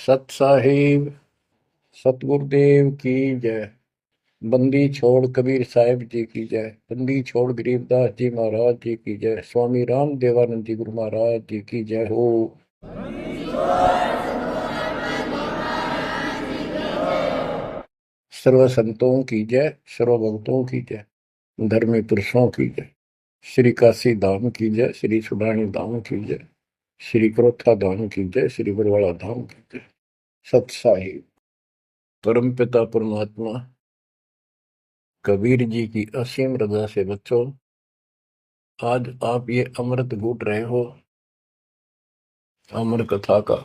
सत साहिब सतगुरुदेव की जय। बंदी छोड़ कबीर साहिब जी की जय। बंदी छोड़ गरीबदास जी महाराज जी की जय। स्वामी राम देवानंद जी गुरु महाराज जी की जय हो। सर्व संतों की जय, सर्व भक्तों की जय, धर्मी पुरुषों की जय। श्री काशी धाम की जय, श्री सुडानी धाम की जय, श्री क्रोथा धाम की जय, श्री बरवाड़ा धाम की जय। सत साहिब परम पिता परमात्मा कबीर जी की असीम रजा से बच्चों, आज आप ये अमृत घूट रहे हो अमर कथा का।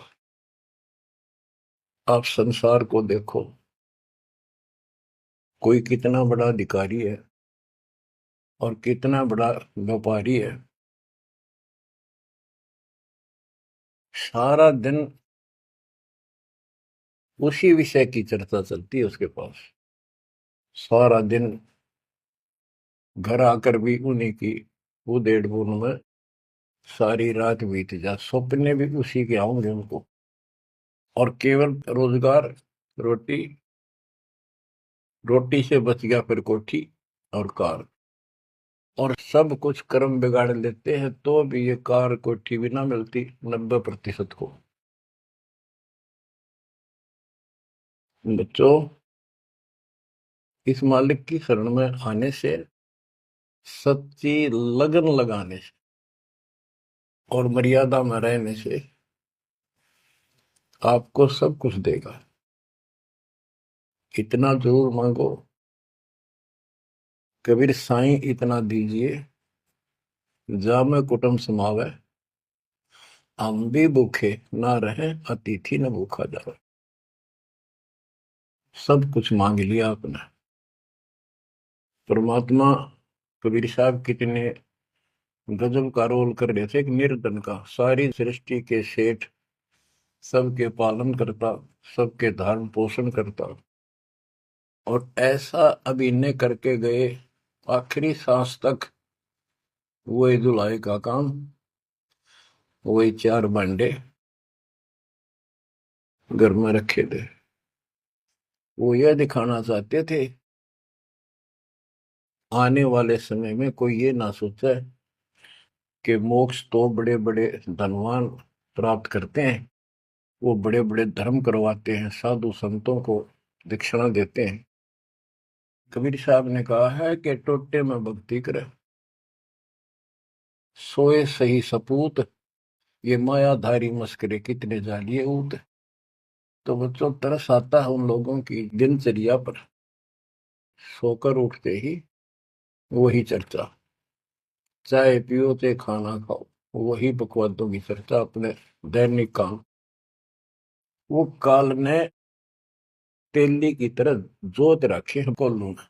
आप संसार को देखो, कोई कितना बड़ा अधिकारी है और कितना बड़ा व्यापारी है। सारा दिन उसी विषय की चर्चा चलती है उसके पास। सारा दिन घर आकर भी उन्हीं की उधेड़ बुन में सारी रात बीत जा, सपने भी उसी के आऊंगे उनको। और केवल रोजगार, रोटी, रोटी से बच गया फिर कोठी और कार। और सब कुछ कर्म बिगाड़ लेते हैं तो भी ये कार कोठी भी ना मिलती 90% को। बच्चों, इस मालिक की शरण में आने से, सच्ची लगन लगाने से और मर्यादा में रहने से आपको सब कुछ देगा। इतना जरूर मांगो, कबीर साईं इतना दीजिए, जामे कुटुंब समावे, हम भी भूखे ना रहे, अतिथि न भूखा जावे। सब कुछ मांग लिया आपने। परमात्मा कबीर साहब कितने गजब का रोल कर रहे थे। एक निर्धन का, सारी सृष्टि के सेठ, सबके पालन करता, सबके धारण पोषण करता, और ऐसा अभिनय करके गए आखिरी सांस तक। वही दुल्हाई का काम, वही 4 भांडे घर में रखे थे। वो यह दिखाना चाहते थे आने वाले समय में कोई ये ना सोचे कि मोक्ष तो बड़े बड़े धनवान प्राप्त करते हैं, वो बड़े बड़े धर्म करवाते हैं, साधु संतों को दक्षिणा देते हैं। कबीर साहब ने कहा है कि टोटे में भक्ति करे, सोए सही सपूत, ये मायाधारी मस्करे कितने जालिए ऊत। तो बच्चों, तरस आता है उन लोगों की दिनचर्या पर। सोकर उठते ही वही चर्चा, चाय पियो ते खाना खाओ, वही बकवादों की चर्चा, अपने दैनिक काम। वो काल ने तेली की तरह जोत रखे हैं कोल्लू में।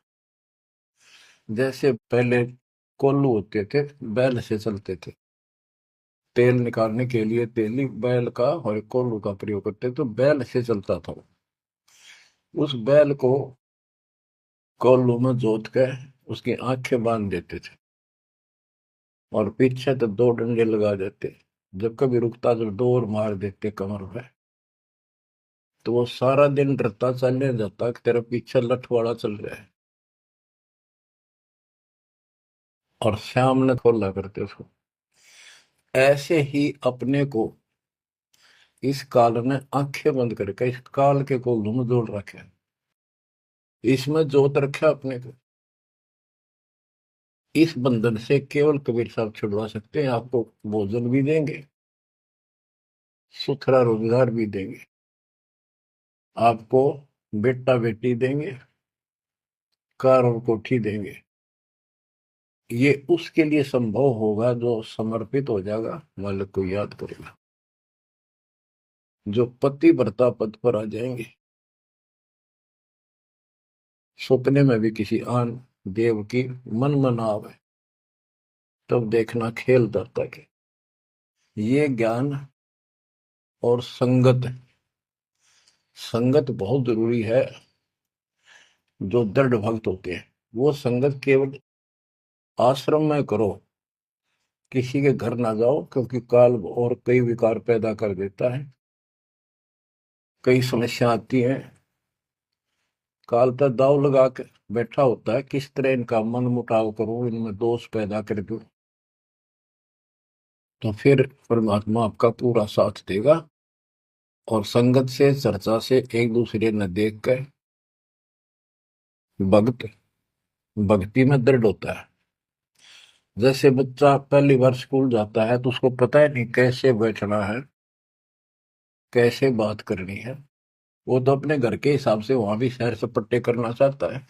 जैसे पहले कोल्लू होते थे, बैल से चलते थे, तेल निकालने के लिए तेली बैल का और कोल्लू का प्रयोग करते, तो बैल से चलता था। उस बैल को कोल्लू में जोत के उसकी आंखें बांध देते थे और पीछे तो 2 डंडे लगा देते। जब कभी रुकता तो 2 और मार देते कमर पे। तो वो सारा दिन डरता चलने जाता कि तेरा पीछे लठवाड़ा चल रहा है, और शाम ने खोला करते उसको। ऐसे ही अपने को इस काल ने आंखें बंद करके इस काल के कोल्लू में जोड़ रखे, इसमें जोत रखा अपने को। इस बंधन से केवल कबीर साहब छुड़वा सकते हैं। आपको भोजन भी देंगे, सुथरा रोजगार भी देंगे, आपको बेटा बेटी देंगे, कार और कोठी देंगे। ये उसके लिए संभव होगा जो समर्पित हो जाएगा, मालिक को याद करेगा। जो पति व्रता पद पर आ जाएंगे, सपने में भी किसी आन देव की मन में ना आवे, तब देखना खेल दत्ता के। ये ज्ञान और संगत, संगत बहुत जरूरी है। जो दृढ़ भक्त होते हैं वो संगत केवल आश्रम में करो, किसी के घर ना जाओ, क्योंकि काल और कई विकार पैदा कर देता है। कई समस्या आती है, काल पर दाव लगा के बैठा होता है, किस तरह इनका मन मुटाव करूं, इनमें दोष पैदा कर दूं, तो फिर परमात्मा आपका पूरा साथ देगा। और संगत से, चर्चा से, एक दूसरे न देख कर भक्त भक्ति में दृढ़ होता है। जैसे बच्चा पहली बार स्कूल जाता है तो उसको पता है नहीं कैसे बैठना है, कैसे बात करनी है। वो तो अपने घर के हिसाब से वहां भी सैर सपाटे करना चाहता है,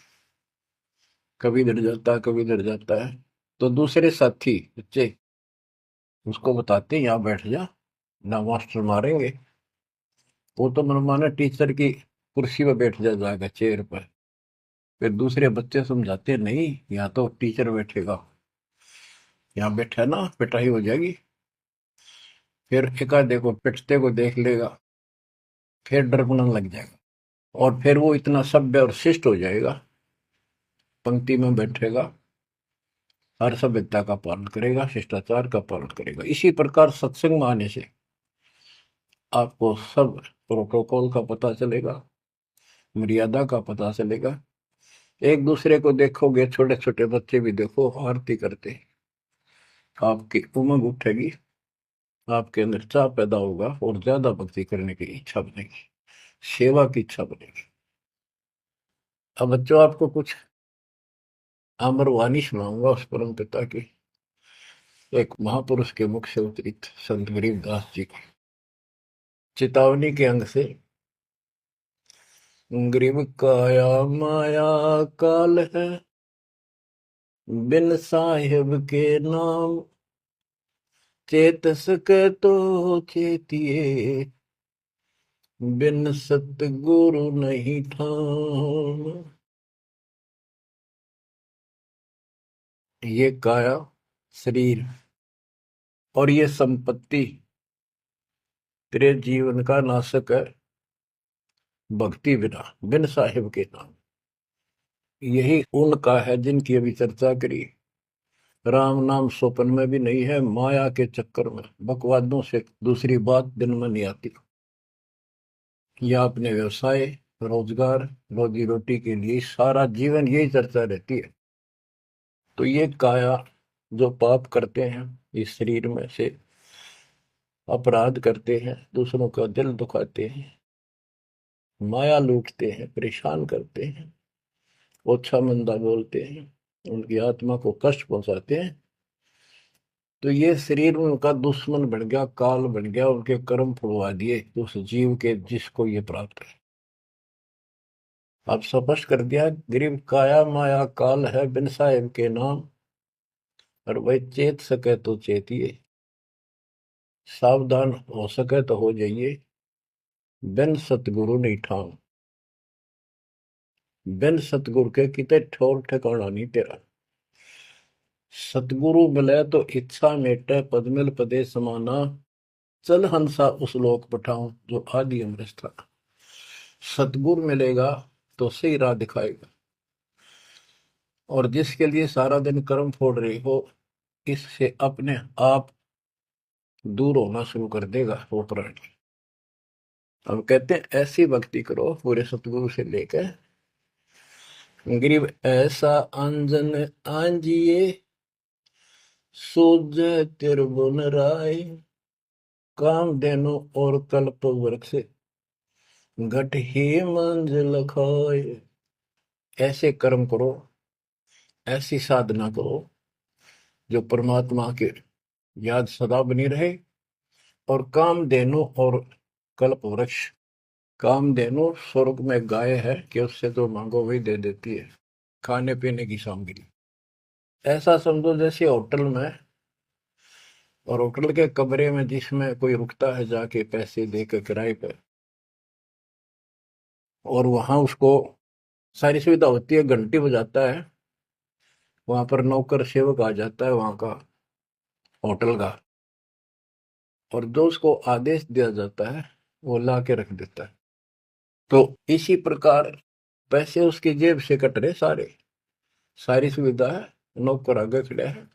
कभी इधर जाता है कभी इधर जाता है। तो दूसरे साथी बच्चे उसको बताते हैं यहाँ बैठ जा, ना मास्टर मारेंगे। वो तो मनमाना टीचर की कुर्सी पर बैठ जाएगा, चेयर पर। फिर दूसरे बच्चे समझाते हैं, नहीं यहाँ तो टीचर बैठेगा, यहाँ बैठा ना पिटाई हो जाएगी। फिर एक आधे को पिटते को देख लेगा, फिर डरने लग जाएगा, और फिर वो इतना सभ्य और शिष्ट हो जाएगा, पंक्ति में बैठेगा, हर सभ्यता का पालन करेगा, शिष्टाचार का पालन करेगा। इसी प्रकार सत्संग में आने से आपको सब प्रोटोकॉल का पता चलेगा, मर्यादा का पता चलेगा। एक दूसरे को देखोगे, छोटे छोटे बच्चे भी देखो आरती करते, आपकी उमंग उठेगी, आपके अंदर चाह पैदा होगा और ज्यादा भक्ति करने की इच्छा बनेगी, सेवा की इच्छा बनेगी। अब बच्चों आपको कुछ अमरवाणी सुनाऊंगा उस परम पिता की, एक महापुरुष के मुख से उतरित संत गरीबदास जी की चेतावनी के अंग से। गरीब काया माया काल है, बिन साहिब के नाम, चेत सके तो चेतिए, बिन सतगुरु नहीं ठाम। ये काया शरीर और ये संपत्ति तेरे जीवन का नाशक है, भक्ति बिना, बिन साहिब के नाम। यही उनका है जिनकी अभी चर्चा करी। राम नाम स्वप्न में भी नहीं है, माया के चक्कर में बकवादों से दूसरी बात दिन में नहीं आती। या अपने व्यवसाय, रोजगार, रोजी रोटी के लिए सारा जीवन यही चर्चा रहती है। तो ये काया जो पाप करते हैं, इस शरीर में से अपराध करते हैं, दूसरों का दिल दुखाते हैं, माया लूटते हैं, परेशान करते हैं, ओछा मंदा बोलते हैं, उनकी आत्मा को कष्ट पहुंचाते हैं, तो ये शरीर उनका दुश्मन बन गया, काल बन गया, उनके कर्म फुड़वा दिए उस जीव के जिसको ये प्राप्त है। अब स्पष्ट कर दिया, गरीब काया माया काल है, बिन साहिब के नाम, और वह चेत सके तो चेतिए, सावधान हो सके तो हो जाइए, बिन सतगुरु नहीं ठाम। बिन सतगुरु के किते ठोर ठिकाना नहीं तेरा। सतगुरु मिले तो इच्छा मेटे, पदमिल पदे समाना, चल हंसा उस लोक पठाऊं जो आदि अमृत था। सतगुरु मिलेगा तो सही राह दिखाएगा, और जिसके लिए सारा दिन कर्म फोड़ रही हो, इससे अपने आप दूर होना शुरू कर देगा वो प्राणी। अब कहते हैं ऐसी भक्ति करो पूरे सतगुरु से लेकर, गरीब ऐसा अंजन आंजिए, सूझे तिरबुन राय, काम देनो और कल्प वृक्ष, घट ही मंजिल खाए। ऐसे कर्म करो, ऐसी साधना करो जो परमात्मा के याद सदा बनी रहे। और कामधेनु और कल्प वृक्ष, कामधेनु स्वर्ग में गाय है कि उससे जो मांगो वही दे देती है, खाने पीने की सामग्री। ऐसा समझो जैसे होटल में, और होटल के कमरे में जिसमें कोई रुकता है जाके पैसे देकर किराए पर, और वहां उसको सारी सुविधा होती है, घंटी बजाता है, वहां पर नौकर सेवक आ जाता है वहां का, होटल का, और जो उसको आदेश दिया जाता है वो ला के रख देता है। तो इसी प्रकार पैसे उसकी जेब से कट रहे सारे, सारी सुविधा है, नौकर आगे खड़े हैं,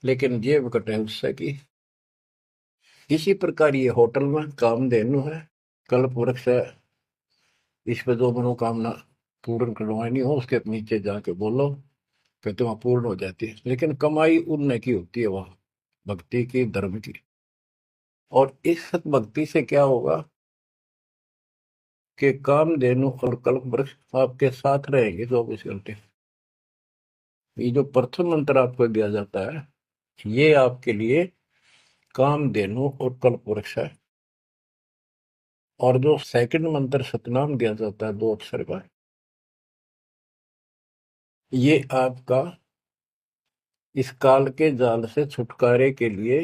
लेकिन जेब कटे उससे की। इसी प्रकार ये होटल में कामधेनु है, कल्प वृक्ष है, इस पे जो मनोकामना पूर्ण करवानी हो उसके नीचे जाके बोलो, कहते वहां पूर्ण हो जाती है। लेकिन कमाई उनने की होती है वहां, भक्ति की, धर्म की। और इस सत भक्ति से क्या होगा कि कामधेनु और कल्प वृक्ष आपके साथ रहेंगे 24 घंटे। ये जो प्रथम मंत्र आपको दिया जाता है, ये आपके लिए कामधेनु और कल्प वृक्ष है। और जो सेकंड मंत्र सतनाम दिया जाता है 2 अक्षर का, ये आपका इस काल के जाल से छुटकारे के लिए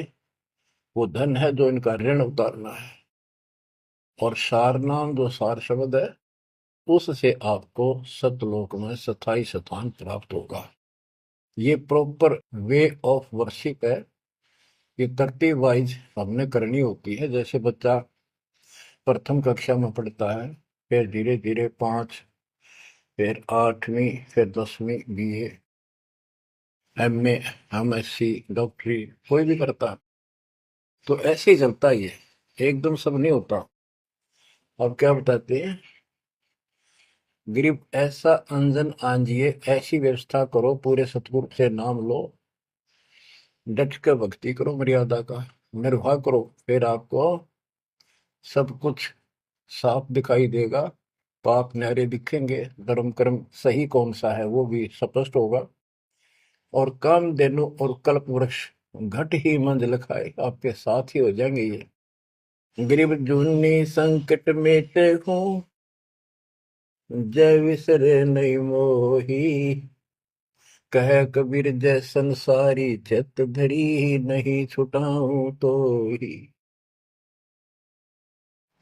वो धन है जो इनका ऋण उतारना है। और सारनाम जो सार शब्द है, उससे आपको सतलोक में स्थायी स्थान प्राप्त होगा। ये प्रॉपर वे ऑफ वर्शिप है। ये तरतीब वाइज हमने करनी होती है। जैसे बच्चा प्रथम कक्षा में पढ़ता है, फिर धीरे धीरे 5, फिर 8वीं, फिर 10वीं BA, MA, MSc, डॉक्टरी, कोई भी करता है तो ऐसे ही चलता ही है, एकदम सब नहीं होता। अब क्या बताते हैं, गरीब ऐसा अंजन आंजिए, ऐसी व्यवस्था करो, पूरे सतगुरु से नाम लो, डट के भक्ति करो, मर्यादा का निर्वाह करो, फिर आपको सब कुछ साफ दिखाई देगा। पाप न्यारे दिखेंगे, धर्म कर्म सही कौन सा है वो भी स्पष्ट होगा। और कामधेनु और कल्प वृक्ष घट ही मंजिल खाए, आपके साथ ही हो जाएंगे ये। गरीब जूनी संकट मेटे हूँ, जय विसरे नहीं मोही, कह कबीर जय संसारी, चित धरी नहीं छुटाऊं तो ही।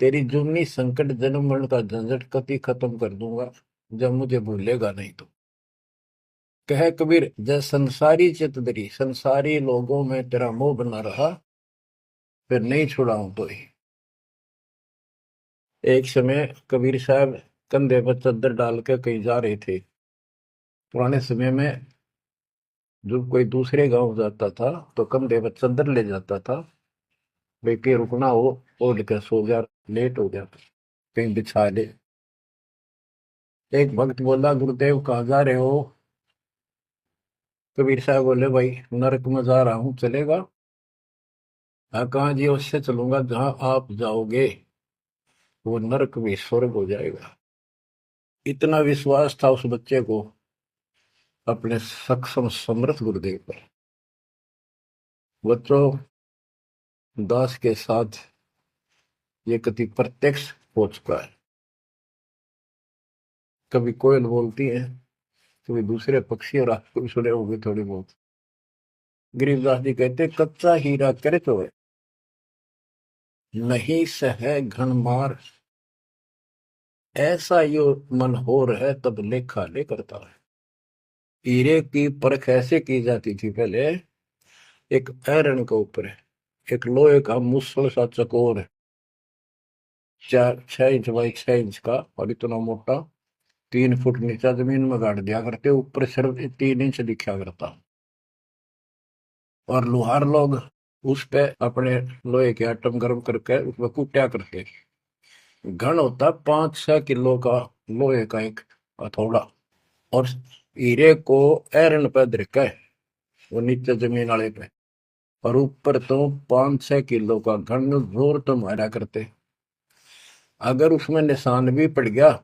तेरी जूनी संकट जन्म मरण का झंझट कति खत्म कर दूंगा, जब मुझे भूलेगा नहीं तो। कह कबीर जय संसारी चित धरी, संसारी लोगों में तेरा मोह बना रहा, फिर नहीं छुड़ाऊं तो ही। एक समय कबीर साहब कंधे पर चद्दर डाल के कहीं जा रहे थे। पुराने समय में जब कोई दूसरे गांव जाता था तो कंधे पर चद्दर ले जाता था, भाई के रुकना हो, ओढ़ कर सो जा, लेट हो गया कहीं बिछा ले। एक भक्त बोला, गुरुदेव कहाँ जा रहे हो? कबीर साहब बोले, भाई नरक में जा रहा हूँ, चलेगा? हाँ, कहाँ जी? उससे चलूंगा जहां आप जाओगे वो नरक भी स्वर्ग हो जाएगा। इतना विश्वास था उस बच्चे को अपने सक्षम समर्थ गुरुदेव पर। बच्चों, दास के साथ ये कति प्रत्यक्ष हो चुका है। कभी कोयल बोलती है, कभी दूसरे पक्षी, और आपको भी सुने होंगे थोड़ी बहुत। गरीबदास जी कहते, कच्चा हीरा करे तो है, नहीं सह घन मार, ऐसा यो मन हो रहा तब लेखा ले करता है। हीरे की परख ऐसे की जाती थी पहले, एक आयरन के ऊपर है, एक लोहे का मुसल सा चकोर है, 6 इंच बाई 6 इंच का, और इतना मोटा, 3 फुट नीचा जमीन में गाड़ दिया करते, ऊपर सिर्फ 3 इंच दिखा करता। और लोहार लोग उस पे अपने लोहे के आइटम गर्म करके उसमें कूटा करते। घन होता 5-6 किलो का लोहे का एक हथौड़ा, और हीरे को एरन पे धरके वो नीचे जमीन वाले पे, और ऊपर तो 5-6 किलो का घन जोर तो मारा करते। अगर उसमें निशान भी पड़ गया,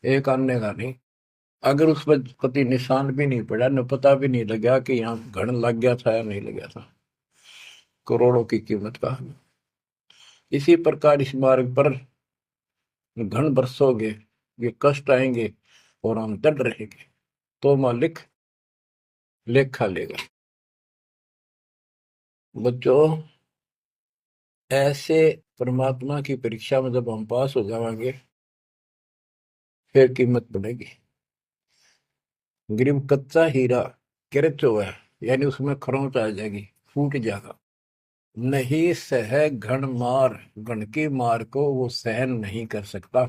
एक आने का नहीं, अगर उस पर कति निशान भी नहीं पड़ा, न पता भी नहीं लगा कि यहाँ घन लग गया था या नहीं लग गया था, करोड़ों की कीमत का। इसी प्रकार इस मार्ग पर घन बरसोगे, ये कष्ट आएंगे और हम डट रहेंगे, तो मालिक लेखा लेगा। बच्चों, ऐसे परमात्मा की परीक्षा में जब हम पास हो जाएंगे, फिर कीमत बढ़ेगी। गरीब कच्चा हीरा किरच हुआ है, यानी उसमें खरोंच आ जाएगी, फूट जाएगा। नहीं सह घन मार, घन की मार को वो सहन नहीं कर सकता,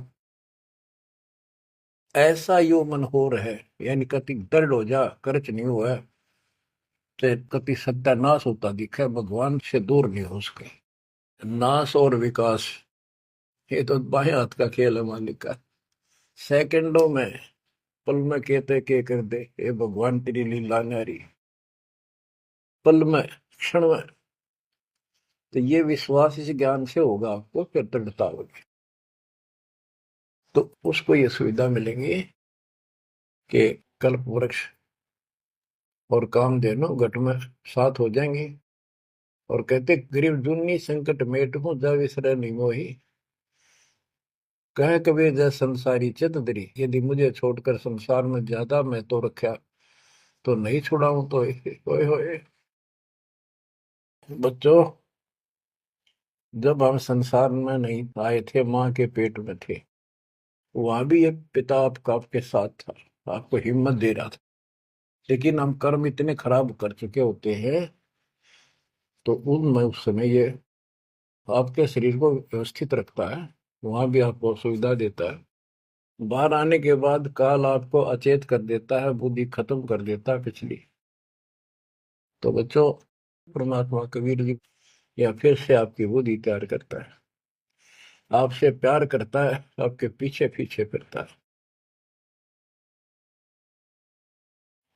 ऐसा यो मन हो रहा है, यानी कति दर्द हो जा, करच नहीं हुआ है, तो कति सत्यानाश होता दिखे, भगवान से दूर नहीं हो सके। नाश और विकास ये तो बाएं हाथ का खेल है मालिक का। सेकंडों में, पल में कहते के कर दे, ये भगवान तेरी लीला न्यारी। पल में, क्षण में। तो ये विश्वास इस ज्ञान से होगा आपको, फिर दृढ़ता होगी। तो उसको ये सुविधा मिलेंगी कि कल्प वृक्ष और कामधेनु घट में साथ हो जाएंगी। और कहते गरीब जुन्नी संकट मेट हूं जा विसर नहीं मोही। कह कबीर जय संसारी चित धरी, यदि मुझे छोड़कर संसार में ज्यादा मैं तो रखा तो नहीं छुड़ाऊं तो होए होए। बच्चों, जब हम संसार में नहीं आए थे, माँ के पेट में थे, वहां भी एक पिता आपका आपके साथ था, आपको हिम्मत दे रहा था। लेकिन हम कर्म इतने खराब कर चुके होते हैं, तो उनमें उस समय ये आपके शरीर को व्यवस्थित रखता है, वहां भी आपको सुविधा देता है। बाहर आने के बाद काल आपको अचेत कर देता है, बुद्धि खत्म कर देता है पिछली। तो बच्चों, परमात्मा कबीर जी या फिर से आपकी बुद्धि तैयार करता है, आपसे प्यार करता है, आपके पीछे पीछे फिरता है।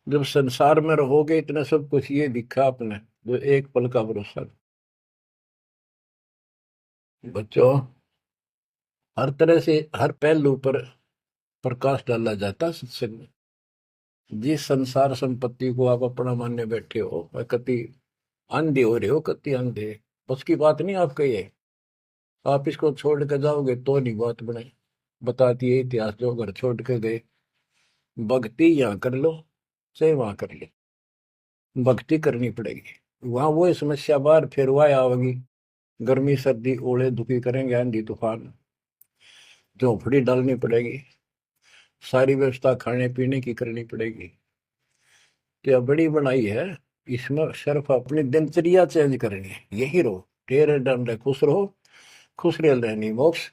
जब संसार में रहोगे, इतना सब कुछ ये दिखा आपने, जो एक पल का भरोसा। बच्चों, हर तरह से हर पहलू पर प्रकाश डाला जाता है सत्संग में। जिस संसार संपत्ति को आप अपना मानने बैठे हो, वह कति अंधे हो रहे हो, कति अंधे। उसकी बात नहीं आपका ये, आप इसको छोड़ के जाओगे तो नहीं बात बने। बताती है इतिहास, जो घर छोड़ के गए, भक्ति यहाँ कर लो चाहे वहां कर लो, भक्ति करनी पड़ेगी। वहां वो समस्या बार फिर वह आवेगी, गर्मी सर्दी ओले दुखी करेंगे, आंधी तूफान, झोंपड़ी डालनी पड़ेगी, सारी व्यवस्था खाने पीने की करनी पड़ेगी। तो यह बड़ी बनाई है, इसमें सिर्फ अपनी दिनचर्या चेंज करनी है। यही रहो, टेढ़े डंडे खुश रहो, खुश रह रहनी मोक्ष।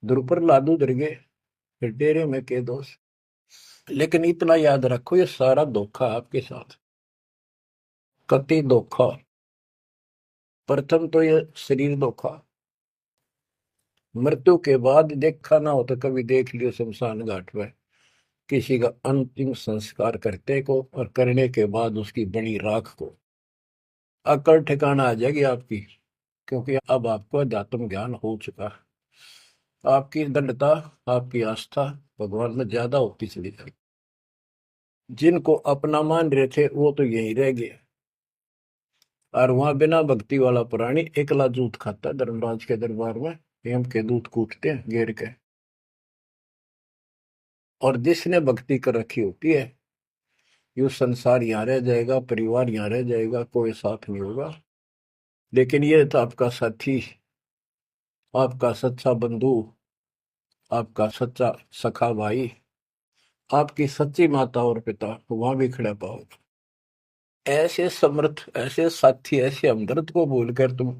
द्रुपर लादू दरगे, फिर डेरे में के दोष। लेकिन इतना याद रखो, ये सारा धोखा आपके साथ, कति धोखा। प्रथम तो ये शरीर धोखा, मृत्यु के बाद देखा ना हो तो कभी देख लियो शमशान घाट में किसी का अंतिम संस्कार करते को, और करने के बाद उसकी बड़ी राख को अकड़ ठिकाना आ जाएगी आपकी। क्योंकि अब आपको अध्यात्म ज्ञान हो चुका है, आपकी दृढ़ता, आपकी आस्था भगवान में ज्यादा होती चली जाएगी। जिनको अपना मान रहे थे वो तो यही रह गए, और वहां बिना भक्ति वाला प्राणी एकला जूत खाता धर्मराज के दरबार में, हेम के दूत कूटते हैं घेर के। और जिसने भक्ति कर रखी होती है, यू संसार यहाँ रह जाएगा, परिवार यहाँ रह जाएगा, कोई साथ नहीं होगा। लेकिन ये तो आपका साथी, आपका सच्चा बंधु, आपका सच्चा सखा भाई, आपकी सच्ची माता और पिता वहां भी खड़ा पाओगे। ऐसे समर्थ, ऐसे साथी, ऐसे हमदर्द को भूलकर तुम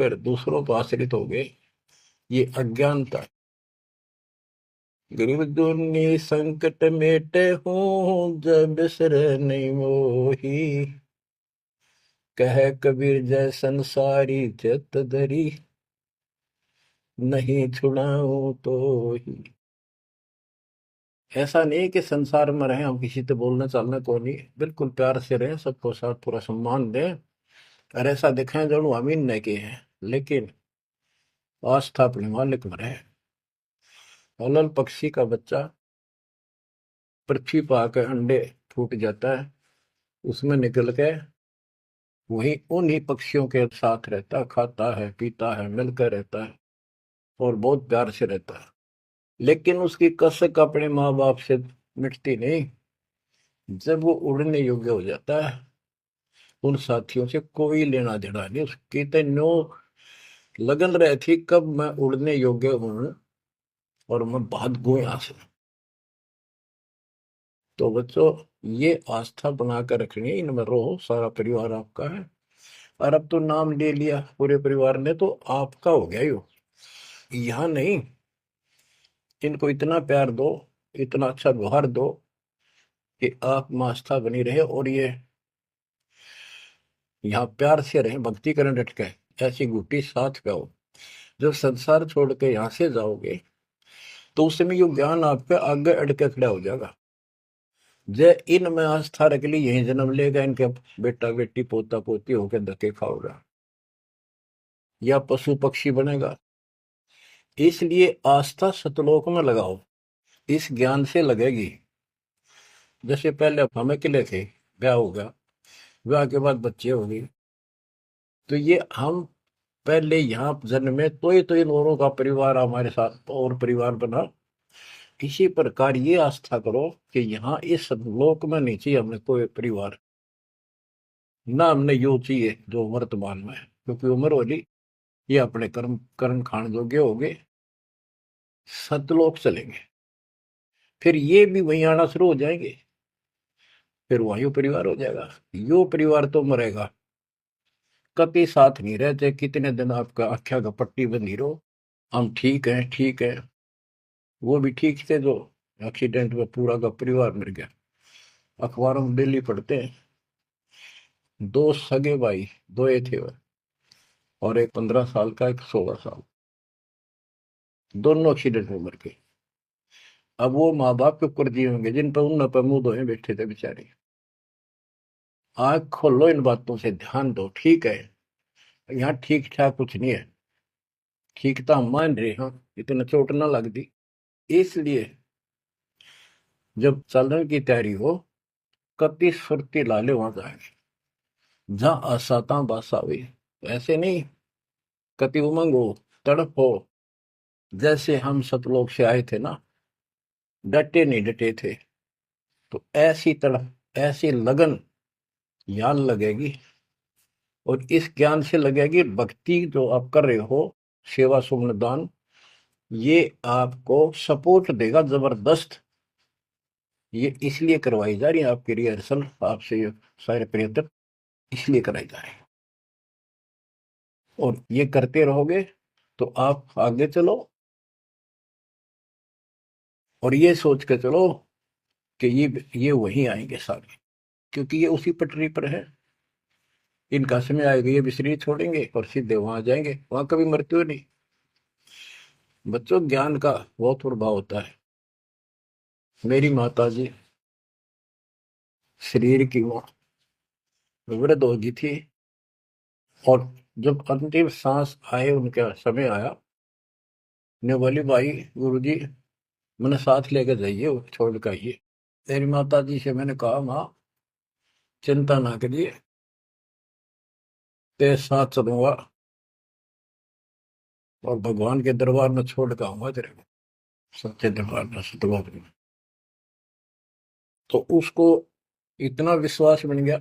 फिर दूसरों पर आश्रित हो गए, ये अज्ञानता। गरीब दुनी संकट मेटे हूँ, जब बिसर नहीं मोही। कह कबीर जय संसारी चित धरी, नहीं छुड़ाऊं तो ही। ऐसा नहीं कि संसार में रहे हम किसी से बोलने चालने को नहीं, बिल्कुल प्यार से रहे, सबको साथ पूरा सम्मान दें, और ऐसा दिखाएं जरूर अमीन नहीं किए हैं, लेकिन आस्था अपने मालिक में रहे। हलल पक्षी का बच्चा पृथ्वी पर आकर अंडे फूट जाता है, उसमें निकल के वही उन्हीं पक्षियों के साथ रहता, खाता है, पीता है, मिलकर रहता है, और बहुत प्यार से रहता है। लेकिन उसकी कसक अपने माँ बाप से मिटती नहीं। जब वो उड़ने योग्य हो जाता है, उन साथियों से कोई लेना देना नहीं, उसकी तो नो लगन रही थी कब मैं उड़ने योग्य हूं और मैं भाग गूं यहां से। तो बच्चों, ये आस्था बनाकर रखनी है, इनमें रहो, सारा परिवार आपका है। और अब तो नाम ले लिया पूरे परिवार ने, तो आपका हो गया यो, यहाँ नहीं। इनको इतना प्यार दो, इतना अच्छा व्यवहार दो कि आप में आस्था बनी रहे, और ये यहाँ प्यार से रहे, भक्ति करें डट के, ऐसी गुटी साथ पे हो। जब संसार छोड़ के यहां से जाओगे तो उस समय ये ज्ञान आप पे आगे अड़ के खड़ा हो जाएगा। जय इनमें आस्था रख ली, यही जन्म लेगा, इनके बेटा बेटी पोता पोती होकर धक्के खाओगा या पशु पक्षी बनेगा। इसलिए आस्था सतलोक में लगाओ, इस ज्ञान से लगेगी। जैसे पहले हम अकेले थे, ब्याह हो गया, ब्याह के बाद बच्चे हो गए, तो ये हम पहले यहाँ जन्म में तो इन औरों का परिवार हमारे साथ और परिवार बना। इसी प्रकार ये आस्था करो कि यहाँ इस लोक में नहीं चाहिए हमें कोई परिवार, ना हमने यो चाहिए जो वर्तमान में है, क्योंकि उम्र होली ये अपने कर्म कर्म खान जोगे हो गए, सतलोक चलेंगे, फिर ये भी वहीं आना शुरू हो जाएंगे, फिर वहीं परिवार हो जाएगा। यो परिवार तो मरेगा, कभी साथ नहीं रहते, कितने दिन आपका आख्या का पट्टी बंधी रहो, हम ठीक है ठीक है। वो भी ठीक थे जो एक्सीडेंट में पूरा का परिवार मर गया। अखबारों में डेली पढ़ते हैं, दो सगे भाई, दो ये थे वह, और एक 15 साल का, एक 16 साल, दोनों एक्सीडेंट में मर गए। अब वो माँ बाप के ऊपर दिए होंगे जिन पर उन पर मुंह धोए बैठे थे बेचारे। आंख खोलो, इन बातों से ध्यान दो। ठीक है, यहाँ ठीक ठाक कुछ नहीं है, ठीक तो हम मान रहे हैं, इतना चोट ना लग दी। इसलिए जब चलने की तैयारी हो, कति सुरती लाले वहां जाएंगे जहां आसाता बासा हुई। ऐसे नहीं, कति उमंग हो, तड़प हो, जैसे हम सतलोक से आए थे ना, डटे नहीं डटे थे, तो ऐसी तड़प ऐसी लगन याद लगेगी। और इस ज्ञान से लगेगी भक्ति जो आप कर रहे हो, सेवा सुमन दान, ये आपको सपोर्ट देगा जबरदस्त। ये इसलिए करवाई जा रही है आपकी रिहर्सल, आपसे ये सारे प्रयत्न इसलिए कराई जा रहे हैं। और ये करते रहोगे तो आप आगे चलो, और ये सोच के चलो कि ये वहीं आएंगे सारे, क्योंकि ये उसी पटरी पर है। इनका समय आएगा, ये भी शरीर छोड़ेंगे और सीधे वहां जाएंगे, वहां कभी मृत्यु नहीं। बच्चों, ज्ञान का बहुत प्रभाव होता है। मेरी माता जी शरीर की वो वृद्ध हो गई थी, और जब अंतिम सांस आए, उनका समय आया, ने बोली भाई गुरु जी मैंने साथ लेकर जाइए, वो छोड़ कर आइए। मेरी माता जी से मैंने कहा, माँ चिंता ना करिए, तेरे साथ चलूंगा और भगवान के दरबार में छोड़ कर आऊंगा तेरे को, सच्चे दरबार में, सतलोक में। तो उसको इतना विश्वास बन गया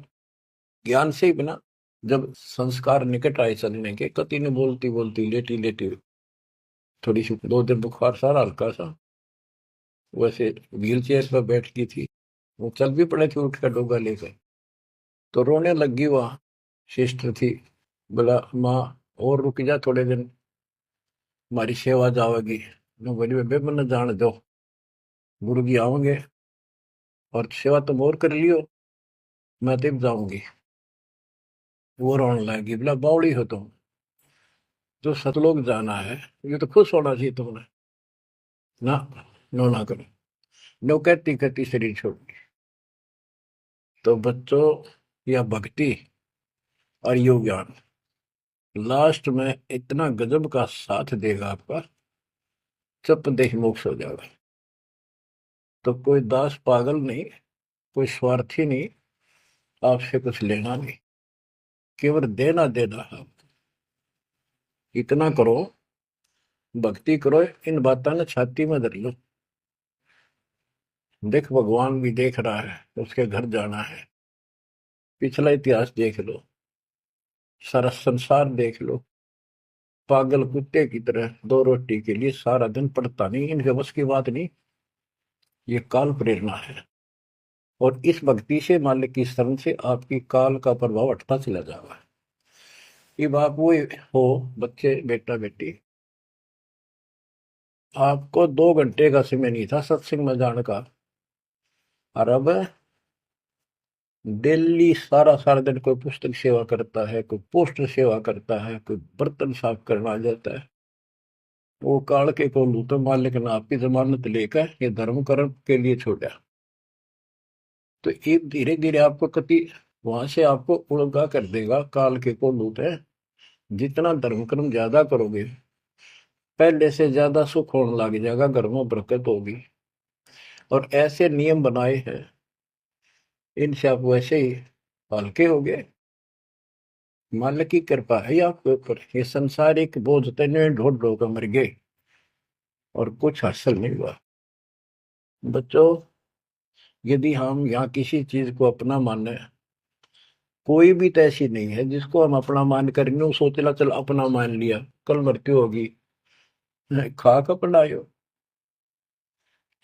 ज्ञान से ही बना। जब संस्कार निकट आए चलने के, कति ने बोलती बोलती लेटी लेटी, थोड़ी सी 2 दिन बुखार सारा हल्का सा, वैसे व्हील चेयर पर बैठ गई थी, वो चल भी पड़े थे उठ कर डोगा लेकर, तो रोने लगी। वहां सिस्टर थी, बोला माँ और रुक जा थोड़े दिन, हमारी सेवा जावेगी। मैं बोली बेबे मैंने जान दो, गुरु जी आओगे और सेवा तुम और कर लियो, मैं तब जाऊंगी। वो रोने लगी, बोला बावड़ी हो तुम, जो सतलोक जाना है ये तो खुश होना चाहिए तुमने, ना नो ना करो। नो कहती कहती शरीर छोड़ दी। तो बच्चों, यह भक्ति और योग ज्ञान लास्ट में इतना गजब का साथ देगा आपका, चप देह मोक्ष हो जाएगा। तो कोई दास पागल नहीं, कोई स्वार्थी नहीं, आपसे कुछ लेना नहीं, केवल देना देना है। इतना करो, भक्ति करो, इन बातों ने छाती में धर लो। देख भगवान भी देख रहा है, उसके घर जाना है, पिछला इतिहास देख लो, सारा संसार देख लो। पागल कुत्ते की तरह 2 रोटी के लिए सारा दिन पड़ता नहीं, इनके बस की बात नहीं। ये काल प्रेरणा है, और इस भक्ति से, मालिक की शरण से आपकी काल का प्रभाव हटता चला जाएगा। अब आप वो हो बच्चे, बेटा बेटी, आपको 2 घंटे का समय नहीं था सत्संग में जाने का, और अब डेली सारा सारा दिन कोई पुस्तक सेवा करता है, कोई पोस्टर सेवा करता है, कोई बर्तन साफ करना आ जाता है। वो काल के को लूटो, मालिक ने आपकी जमानत लेकर ये धर्म कर्म के लिए छोड़ा। तो एक धीरे धीरे आपको कति वहां से आपको उड़गा कर देगा, काल के को लूट है। जितना धर्म कर्म ज्यादा करोगे, पहले से ज्यादा सुख होने लग जाएगा, घर में बरकत होगी। और ऐसे नियम बनाए हैं, इनसे आप वैसे ही हल्के हो गए। मालिक की कृपा है आपके ऊपर। ये संसारिक बोझ तने ढोड ढो कर मर गए और कुछ हासिल नहीं हुआ। बच्चों, यदि हम यहाँ किसी चीज को अपना माने, कोई भी तो ऐसी नहीं है जिसको हम अपना मान करेंगे वो सोचला चल अपना मान लिया, कल मृत्यु होगी। खाक अपनायो,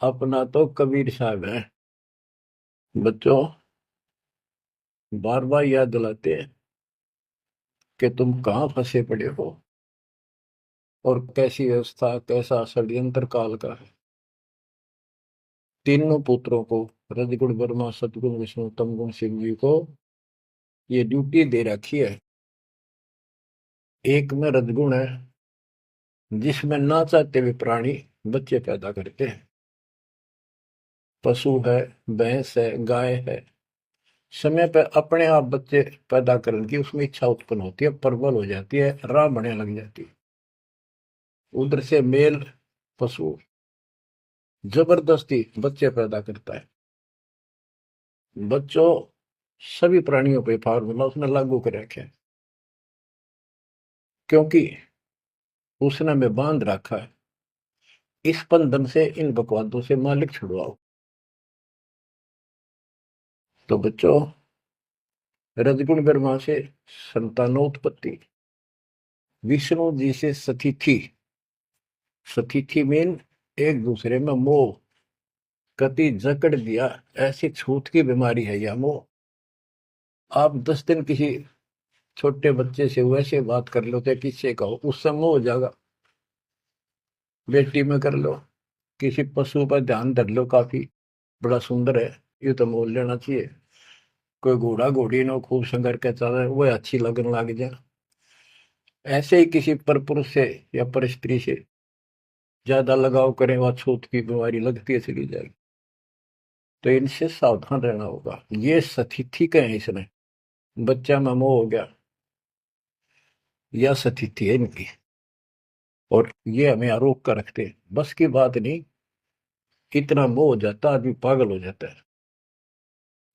अपना तो कबीर साहब है। बच्चों, बार बार याद दिलाते हैं कि तुम कहाँ फंसे पड़े हो और कैसी व्यवस्था, कैसा षड्यंत्र काल का है। तीनों पुत्रों को, रजगुण ब्रह्मा, सतगुण विष्णु, तमगुण शिव जी को ये ड्यूटी दे रखी है। एक में रजगुण है, जिसमें ना चाहते हुए प्राणी बच्चे पैदा करते हैं। पशु है, भैंस है, गाय है, समय पर अपने आप बच्चे पैदा करने की उसमें इच्छा उत्पन्न होती है, प्रबल हो जाती है, राह बढ़ने लग जाती है। उधर से मेल पशु जबरदस्ती बच्चे पैदा करता है। बच्चों, सभी प्राणियों पे फार्मूला उसने लागू कर रखे हैं, क्योंकि उसने हमें बांध रखा है। इस बंधन से, इन बकवादों से मालिक छुड़वाओ। तो बच्चों, रजगुण ब्रह्मा से संतानोत्पत्ति, विष्णु जी से सतिथि। सतिथि मीन एक दूसरे में मोह, कति जकड़ दिया, ऐसी छूत की बीमारी है यह मोह। आप 10 दिन किसी छोटे बच्चे से वैसे बात कर लो, तो किससे कहो, उससे मोह हो जाएगा। बेटी में कर लो, किसी पशु पर ध्यान धर लो, काफी बड़ा सुंदर है, ये तो मोल लेना चाहिए। कोई घोड़ा घोड़ी नो खूब संगर के चल रहे, वो अच्छी लगने लग जाए। ऐसे ही किसी पर पुरुष से या पर स्त्री से ज्यादा लगाव करें, वह छूत की बीमारी लगती है, चली जाएगी। तो इनसे सावधान रहना होगा। ये सतिथि का है, इसने बच्चा में मोह हो गया, या सतिथि है इनकी, और ये हमें आरोप कर रखते हैं। बस की बात नहीं, इतना मोह हो जाता आदमी पागल हो जाता है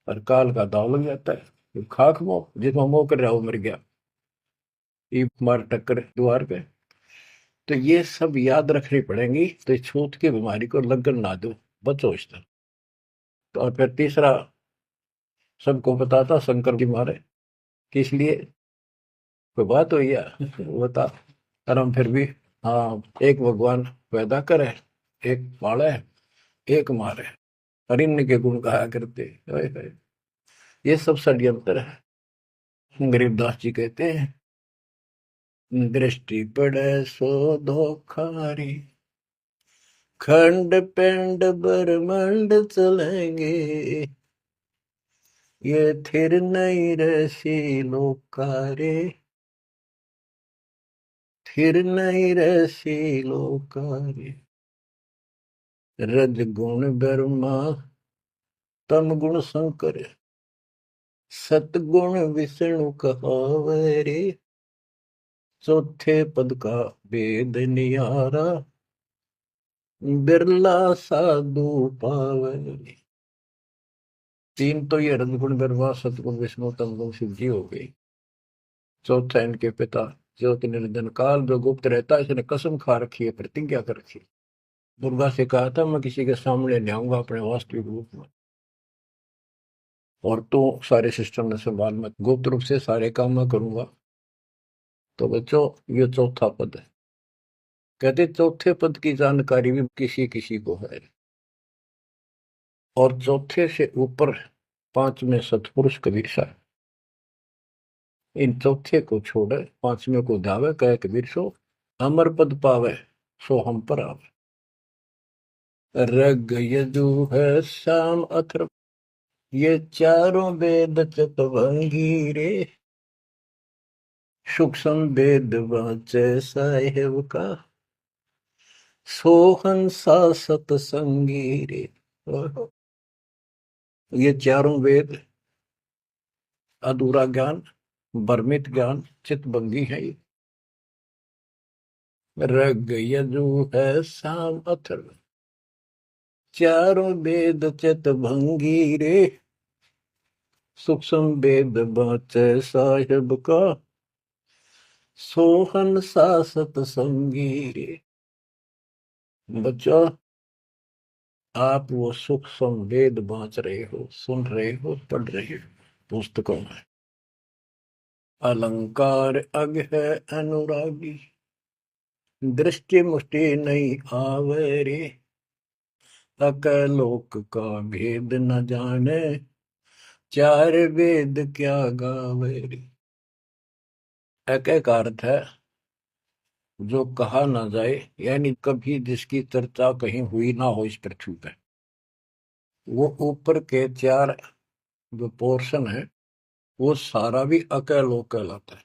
और काल का दाव लग जाता है। ये खाक मोह, जिसमें मोह कर रहा वो मर गया, ये मार टक्कर द्वार पे। तो ये सब याद रखनी पड़ेंगी, तो इस छूत की बीमारी को लगन ना दो, बचो इससे। तो और फिर तीसरा, सबको पता था शंकर जी मारे किस लिए, कोई बात हुई है बता। और हम फिर भी, हाँ, एक भगवान पैदा करे, एक पाले, एक मारे, और इन्हीं के गुण गाया करते। ओए होए, ये सब षड्यंत्र है। गरीबदास जी कहते हैं, दृष्टि पड़े सो धोखारी, खंड पिंड ब्रह्मांड चलेंगे, ये थिर नहीं रसी लोकारे, थिर नहीं रसी लोकारे। रज गुण ब्रह्मा, तम गुण शंकर, सतगुण विष्णु कहावरे, चौथे पद का वेद नियारा, बिरला साधु पावरे। तीन तो ये रजगुण ब्रह्मा, सतगुण विष्णु, तमगुण शिव जी हो गई। चौथा इनके पिता ज्योति निरंजन काल, जो गुप्त रहता है, इसने कसम खा रखी है, प्रतिज्ञा कर रखी है। दुर्गा से कहा था, मैं किसी के सामने नहीं आऊंगा अपने वास्तविक रूप में, और तो सारे सिस्टम ने संभाल, मैं गुप्त रूप से सारे काम मैं करूंगा। तो बच्चों, ये चौथा पद है। कहते चौथे पद की जानकारी भी किसी किसी को है, और चौथे से ऊपर पांचवें सतपुरुष कबीर साहब। इन चौथे को छोड़े, पांचवें को धावे, कहे कबीर सो अमर पद पावे, सो हम पर आवे। रग यजु है श्याम अथर्व, ये चारों वेद चतुरंगी रे, सूक्ष्म वेद वाचे साहेब का, सोहन सा सतसंगी रे। ये चारों वेद, अधूरा ज्ञान, भ्रमित ज्ञान, चितभंगी है ये। रग यजु है साम अथर्व, चारों वेद चितभंगी रे। सूक्ष्म वेद बाचे साहिब का, सोहन सा सतसंगी रे। बच्चों, आप वो सूक्ष्म वेद बांच रहे हो, सुन रहे हो, पढ़ रहे हो पुस्तकों में। अलंकार अग है अनुरागी, दृष्टि मुष्टि नहीं आवे रे। अकलोक का भेद न जाने, चार वेद क्या गावे रे। एक अर्थ है जो कहा ना जाए, यानी कभी जिसकी चर्चा कहीं हुई ना हो इस पृथ्वी पे। वो ऊपर के चार जो पोर्शन है, वो सारा भी अकलोक कहलाता है।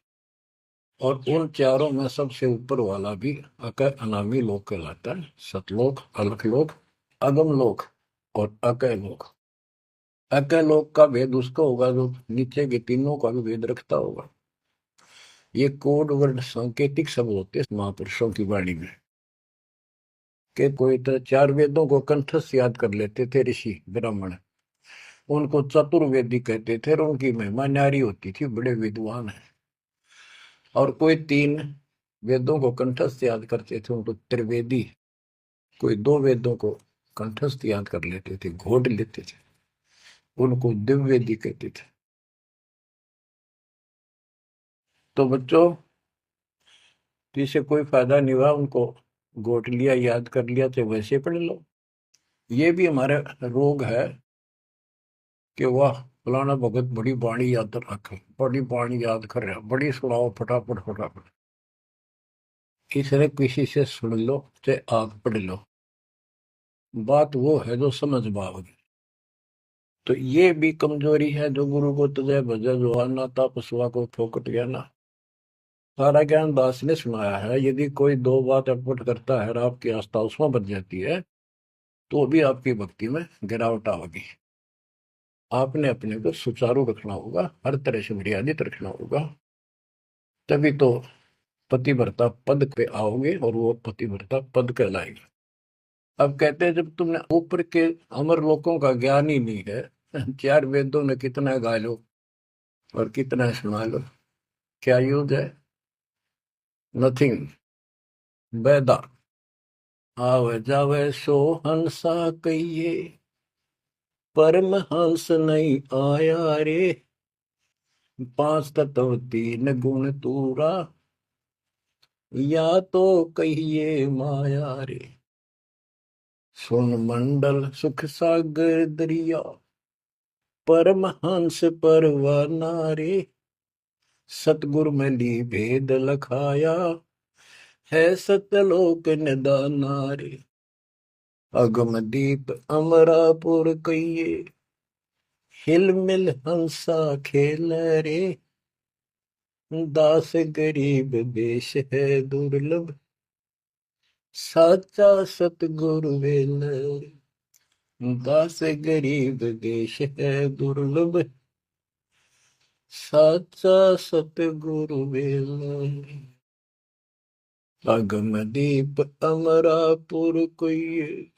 और उन चारों में सबसे ऊपर वाला भी अकय अनामी लोक कहलाता है। सतलोक, अलखलोक, अगम लोक और अकय लोक। अकय लोक का भेद उसका होगा जो नीचे के तीनों का भी भेद रखता होगा। ये कोड वर्ड सांकेतिक शब्द होते हैं महापुरुषों की वाणी में। कि कोई तो चार वेदों को कंठस्थ याद कर लेते थे ऋषि ब्राह्मण, उनको चतुर्वेदी कहते थे और उनकी महिमा न्यारी होती थी, बड़े विद्वान है। और कोई तीन वेदों को कंठस्थ याद करते थे, उनको त्रिवेदी। कोई दो वेदों को कंठस्थ याद कर लेते थे, घोट लेते थे, उनको दिव्यवेदी कहते थे। तो बच्चों, इससे कोई फायदा नहीं हुआ, उनको घोट लिया, याद कर लिया, तो वैसे पढ़ लो। ये भी हमारा रोग है कि वाह फलाना भगत बड़ी बाणी याद रखे, बड़ी बाणी याद कर रहा, बड़ी सुनाओ फटाफट फटाफट। इसलिए किसी से सुन लो चाहे आप पढ़ लो, बात वो है जो समझ पाओगे। तो ये भी कमजोरी है जो गुरु को तुझे भजे जो आना था पशुआ को फोकट गया ना। सारा ज्ञान दास ने सुनाया है। यदि कोई दो बात अटपट करता है और आपकी आस्था उसमें बच जाती है, तो भी आपकी भक्ति में गिरावट आएगी। आपने अपने को सुचारू रखना होगा, हर तरह से मर्यादित रखना होगा, तभी तो पतिव्रता पद पे आओगे और वो पतिव्रता पद कहलाएगा। अब कहते हैं जब तुमने ऊपर के अमर लोकों का ज्ञान ही नहीं है, चार वेदों में कितना गा लो और कितना सुना लो, क्या यूज है? नथिंग। बेदा आवे जावे सो हंसा कहिए, परमहंस नहीं आया रे। पांच तत्व तीन गुण तूरा, या तो कहिए माया रे। सुन मंडल सुख सागर दरिया, परमहंस परवाना रे। सतगुरु मिली भेद लखाया, है सतलोक निदाना रे। अगम दीप अमरापुर कहिए, हिल मिल हंसा खेल रे। दास गरीब देश है दुर्लभ, साचा सतगुरु वेल रे। दास गरीब देश है दुर्लभ, साचा सतगुरु वेल रे। अगम दीप अमरापुर कोई,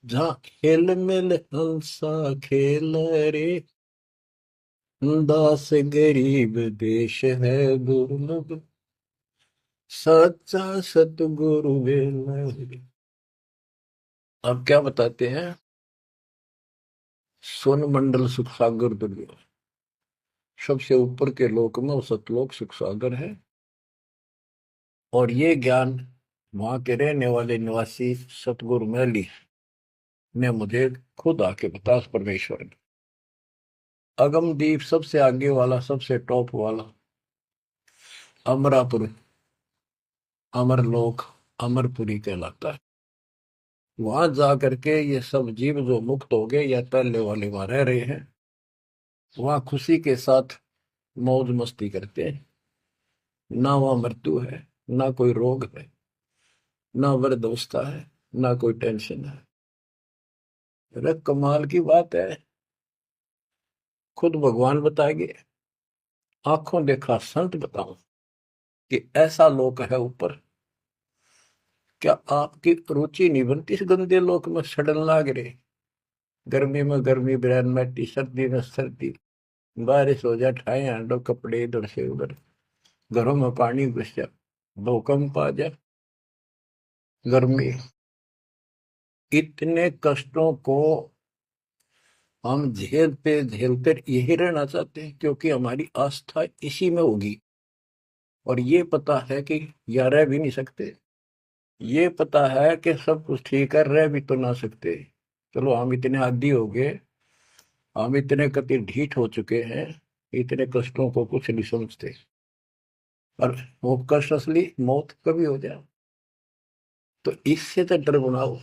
जहाँ हिल मिल हंसा खेल रे। दास गरीब देश है दुर्लभ, सच्चा सतगुरु वेल। अब क्या बताते हैं? सोन मंडल सुख सागर दुर्लभ, सबसे ऊपर के लोक में वो सतलोक सुख सागर है। और ये ज्ञान वहां के रहने वाले निवासी सतगुरु मैली ने मुझे खुद आके बताया, उस परमेश्वर ने। अगमदीप सबसे आगे वाला, सबसे टॉप वाला अमरापुर, अमरलोक, अमरपुरी कहलाता है। वहां जा करके ये सब जीव जो मुक्त हो गए या पहले वाले वहां रह रहे हैं, वहां खुशी के साथ मौज मस्ती करते हैं। ना वहां मृत्यु है, ना कोई रोग है, ना वृद्धावस्था है, ना कोई टेंशन है। अरे कमाल की बात है, खुद भगवान बताएंगे, आंखों देखा संत बताऊं कि ऐसा लोक है ऊपर। क्या आपकी रुचि नहीं बनती इस गंदे लोक में सड़न लाग रहे? गर्मी में गर्मी ब्रैन मैटी, सर्दी में सर्दी, बारिश हो जाए ठाए हांडो कपड़े इधर से उधर, घरों में पानी घुस जाए, भूकंप आ जाए, गर्मी, इतने कष्टों को हम झेलते झेलते यही रहना चाहते हैं, क्योंकि हमारी आस्था इसी में होगी। और ये पता है कि या रह भी नहीं सकते, ये पता है कि सब कुछ ठीक है, रह भी तो ना सकते। चलो हम इतने आदी हो गए, हम इतने कति ढीठ हो चुके हैं, इतने कष्टों को कुछ नहीं समझते। और वो कष्ट असली मौत कभी हो जाए, तो इससे तो डर बनाओ।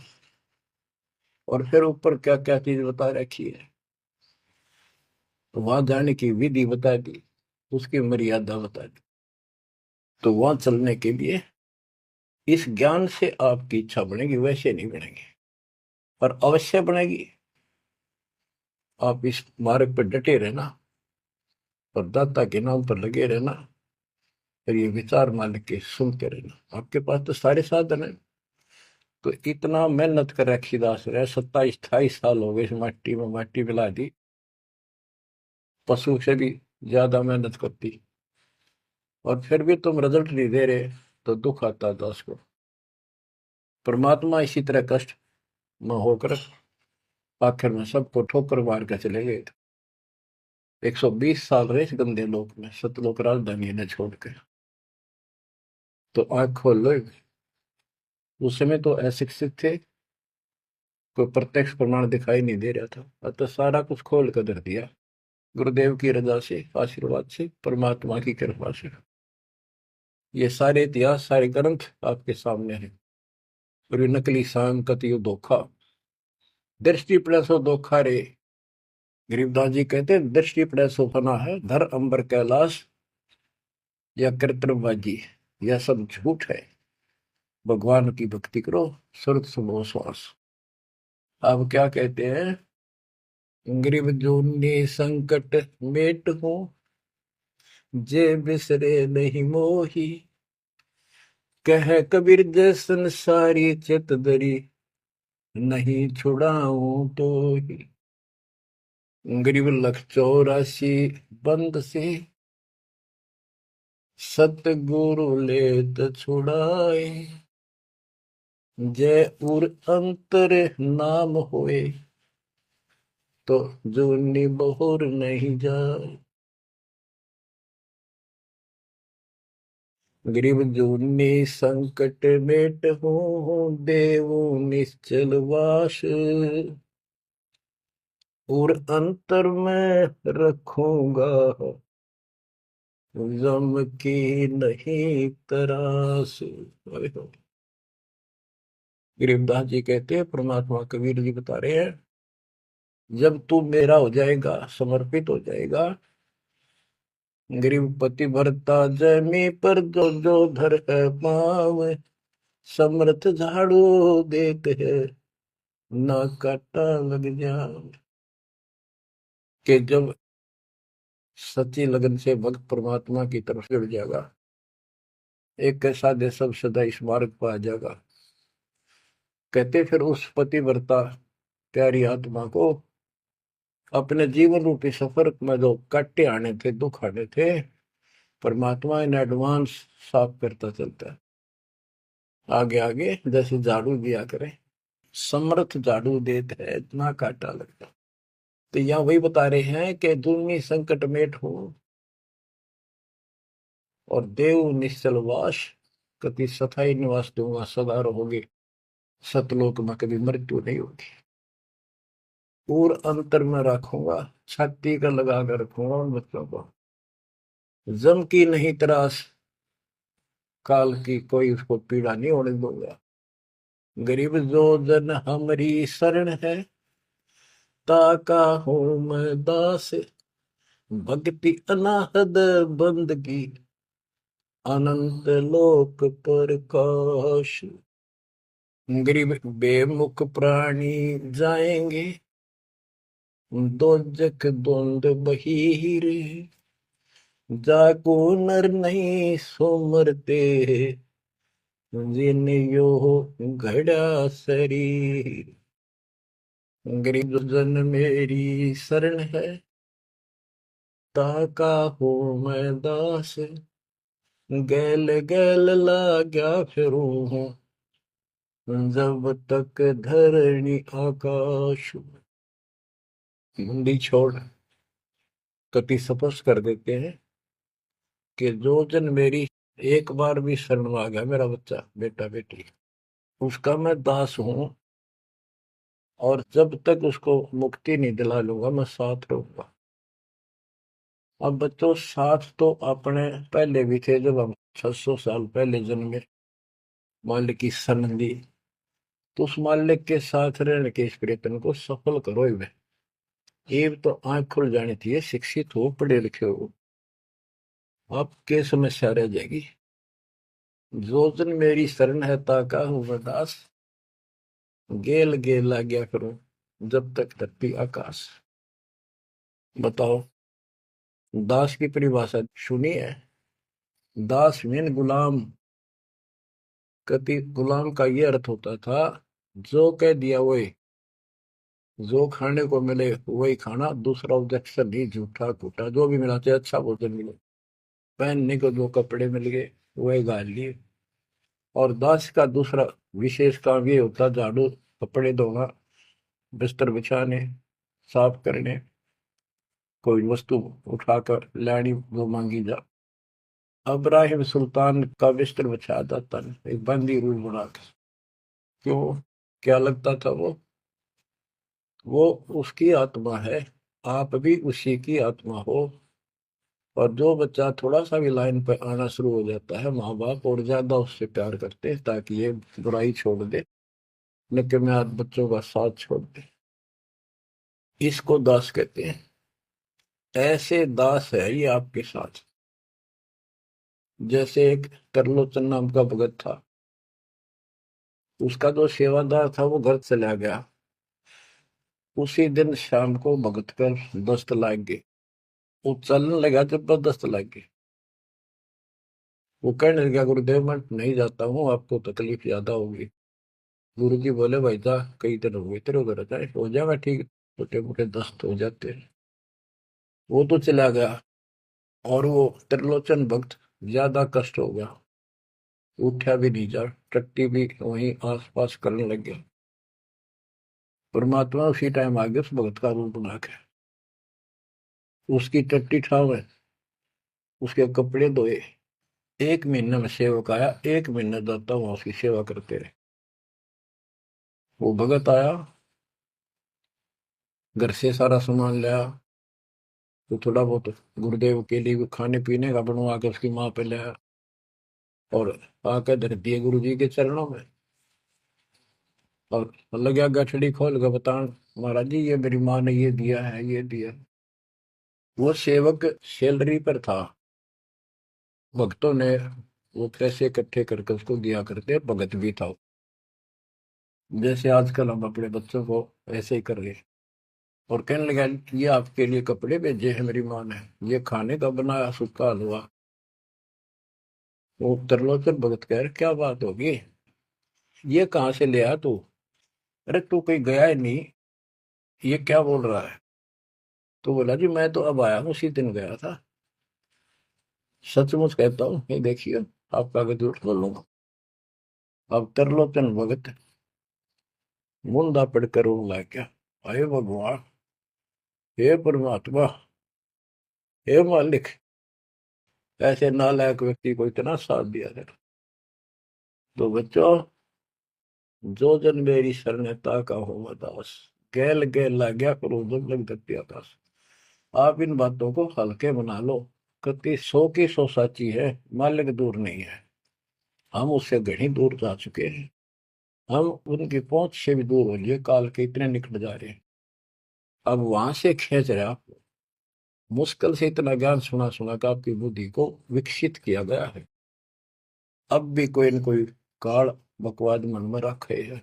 और फिर ऊपर क्या क्या चीज बता रखी है, तो वहां जाने की विधि बता दी, उसकी मर्यादा बता दी। तो वहां चलने के लिए इस ज्ञान से आपकी इच्छा बनेगी, वैसे नहीं बनेगी, पर अवश्य बनेगी। आप इस मार्ग पर डटे रहना और दाता के नाम पर लगे रहना, फिर ये विचार मान के सुनते रहना। आपके पास तो सारे साधन है। तो इतना मेहनत कर रखी दास रहे, 27-28 साल हो गए इस माटी में माटी मिला दी, पशु से भी ज्यादा मेहनत करती, और फिर भी तुम रिजल्ट नहीं दे रहे, तो दुख आता दास को। परमात्मा इसी तरह कष्ट में होकर आखिर में सबको ठोकर मार कर चले गए थे। 120 साल रहे इस गंदे लोक में, सतलोक राजधानी ने छोड़ के। तो आंख खोल लो। उस समय तो अशिक्षित थे, कोई प्रत्यक्ष प्रमाण दिखाई नहीं दे रहा था, अतः सारा कुछ खोल कर धर दिया, गुरुदेव की रजा से, आशीर्वाद से, परमात्मा की कृपा से। ये सारे इतिहास, सारे ग्रंथ आपके सामने हैं। और ये नकली सांग कतियो धोखा, दृष्टि पड़े सो धोखा रे। गरीबदास जी कहते हैं, दृष्टि पड़े सो फना है, धर अंबर कैलाश, या कृत्रिमबाजी, यह सब झूठ है। भगवान की भक्ति करो, सुरत सुनो श्वास। अब क्या कहते हैं, गरीब जूनी संकट मेट हो, जे बिसरे नहीं मोही, कह कबीर जय संसारी चित दरी, नहीं छुड़ाऊं तो ही। गरीब लख 84 बंद से, सतगुरु लेत छुड़ाए, जय उर अंतर नाम होए, तो जूनी बहुर नहीं जाए। गरीब जूनी संकट मेट हो, देव निश्चल वास, और अंतर में रखूंगा, गम की नहीं तरास। गरीबदास जी कहते हैं, परमात्मा कबीर जी बता रहे हैं, जब तू मेरा हो जाएगा, समर्पित हो जाएगा, गरीब पति भरता जमी पर जो जो धर है पाव, समर्थ झाड़ू देते है, ना काटा लग जाए। कि जब सच्ची लगन से भक्त परमात्मा की तरफ जुड़ जाएगा, एक कैसा दे सब सदा इस मार्ग पर आ जाएगा। कहते फिर उस पतिव्रता प्यारी आत्मा को अपने जीवन रूपी सफर में जो काटे आने थे, दुख आने थे, परमात्मा इन एडवांस साफ करता चलता है। आगे आगे जैसे झाड़ू दिया करे, समर्थ झाड़ू देते है, इतना काटा लगता। तो यहाँ वही बता रहे हैं कि दुनी संकट मेट हो, और देव निश्चल वास, कति सथाई निवास दूंगा, सदा रहोगे सतलोक में, कभी मृत्यु नहीं होगी। और अंतर में रखूंगा, छाती का लगा कर रखूंगा उन बच्चों को, जम की नहीं त्रास, काल की कोई उसको पीड़ा नहीं होने दूंगा। गरीब जो जन हमारी शरण है, ताका हूं मैं दास, भक्ति अनाहद बंदगी, अनंत लोक प्रकाश। गरीब बेमुख प्राणी जाएंगे दोजख धुंध बहीर, जाको नर नहीं सोमरते जिन यो घड़ा शरीर। गरीब जन मेरी शरण है ताका हो मैं दास, गैल गैल लाग्या फिरूं हूँ जब तक धरणी आकाश। हिंदी छोड़ कति स्पष्ट कर देते हैं कि जो जन मेरी एक बार भी शरण में आ गया, मेरा बच्चा बेटा बेटी, उसका मैं दास हूं, और जब तक उसको मुक्ति नहीं दिला लूंगा मैं साथ रहूंगा। अब बच्चों साथ तो अपने पहले भी थे, जब हम 600 साल पहले जन्मे, मालिक की शरण दी, तो उस मालिक के साथ रहने के इस प्रयत्न को सफल करो ही में। ये तो आंख खुल जानी चाहिए, शिक्षित हो पढ़े लिखे हो, आपके समस्या रह जाएगी। जो जन मेरी शरण है ताका हूं मैं दास, गेल गेल ला गया करूं जब तक धरती आकाश। बताओ, दास की परिभाषा सुनी है? दास मीन गुलाम। कति गुलाम का ये अर्थ होता था, जो कह दिया वही, जो खाने को मिले वही खाना, दूसरा ऑब्जेक्शन नहीं, झूठा फूटा जो भी मिला, चाहे अच्छा भोजन मिले, पहनने को जो कपड़े मिल गए वही गाल लिए। और दास का दूसरा विशेष काम ये होता, झाड़ू कपड़े धोना, बिस्तर बिछाने, साफ करने, कोई वस्तु उठाकर लानी जो मांगी जा। अब्राहिम सुल्तान का बिस्तर बिछाया जाता है एक बंदी रूम बनाकर। क्यों? क्या लगता था वो उसकी आत्मा है, आप भी उसी की आत्मा हो। और जो बच्चा थोड़ा सा भी लाइन पर आना शुरू हो जाता है, माँ बाप और ज्यादा उससे प्यार करते हैं ताकि ये बुराई छोड़ दे, लेकिन मैं आज बच्चों का साथ छोड़ दे। इसको दास कहते हैं। ऐसे दास है ये आपके साथ। जैसे एक तरलोचन नाम का भगत था, उसका जो सेवादार था वो घर चला गया। उसी दिन शाम को भगत कर दस्त लाग गई, वो चलने लगा, जबरदस्त लग गई। वो कहने लगा, गुरुदेव मैं नहीं जाता हूँ, आपको तकलीफ ज्यादा होगी। गुरु जी बोले, भाई जा, कई दिन हो गए तेरे घर जाए, हो जाएगा ठीक, छोटे मोटे दस्त हो जाते हैं। वो तो चला गया, और वो त्रिलोचन भक्त ज्यादा कष्ट हो गया, उठा भी नहीं जा, टट्टी भी वहीं आस पास करने लग गया। परमात्मा उसी टाइम आ गया उस भगत का रूप बना के, उसकी टट्टी ठावे, उसके कपड़े धोए। 1 महीने में सेवक आया, 1 महीने जाता वहां उसकी सेवा करते रहे। वो भगत आया, घर से सारा सामान लाया, तो थोड़ा बहुत गुरुदेव के लिए खाने पीने का बनवा के उसकी माँ पे लाया, और आकर धर दिए गुरु जी के चरणों में। और लगा गठड़ी खोल के बतान, महाराज जी ये मेरी माँ ने ये दिया है, ये दिया। वो सेवक सैलरी पर था, भक्तों ने वो पैसे इकट्ठे करके उसको दिया करते, भगत भी था। जैसे आजकल हम अपने बच्चों को ऐसे ही कर रहे हैं। और कहने लगा, ये आपके लिए कपड़े भेजे हैं मेरी माँ ने, ये खाने का बनाया सूखा हलवा। वो त्रिलोचन भगत कह रहे, क्या बात होगी, ये कहाँ से ले आया तू? अरे तू कहीं गया ही नहीं, ये क्या बोल रहा है? तो बोला, जी मैं तो अब आया हूँ, उसी दिन गया था। सचमुच कहता हूँ, ये देखिए, आपका आगे झूठ बोलूंगा। अब त्रिलोचन भगत मुंदा पड़कर रोने लग गया, हे भगवान, हे परमात्मा, हे मालिक, ऐसे नालायक व्यक्ति को इतना साथ दिया है। तो बच्चों, जो जन मेरी शरणता का हो दास, गैल गैल ला गया करो जब लग धरती आकाश। आप इन बातों को हल्के बना लो, कति 100 की 100 साची है, मालिक दूर नहीं है। हम उससे घनी दूर जा चुके हैं, हम उनकी पहुंच से भी दूर हो लिए, काल के इतने निकट जा रहे हैं। अब वहां से खींच रहे आप, मुश्किल से इतना ज्ञान सुना सुना कर आपकी बुद्धि को विकसित किया गया है। अब भी कोई न कोई काल बकवाद मन में रखे है।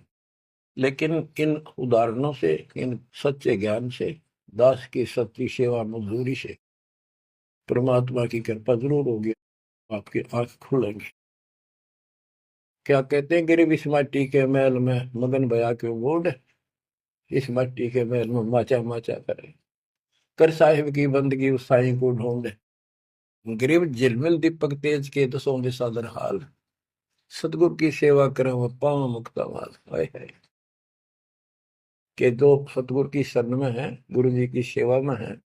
लेकिन इन उदाहरणों से, इन सच्चे ज्ञान से, दास की सच्ची सेवा मजदूरी से परमात्मा की कृपा जरूर होगी, आपकी आंख खुलेंगी। क्या कहते हैं, गिरिव इस मिट्टी के महल में मगन बया के बोर्ड, इस मिट्टी के महल में माचा माचा करे, कर साहिब की बंदगी उस साईं को ढूंढे। गिरिव झिलमिल दीपक तेज के दसों दिशा दर हाल, सतगुरु की सेवा करें वो पाँव मुक्ता माल। हाय हाय, के जो सतगुरु की शरण में है, गुरु जी की सेवा में है,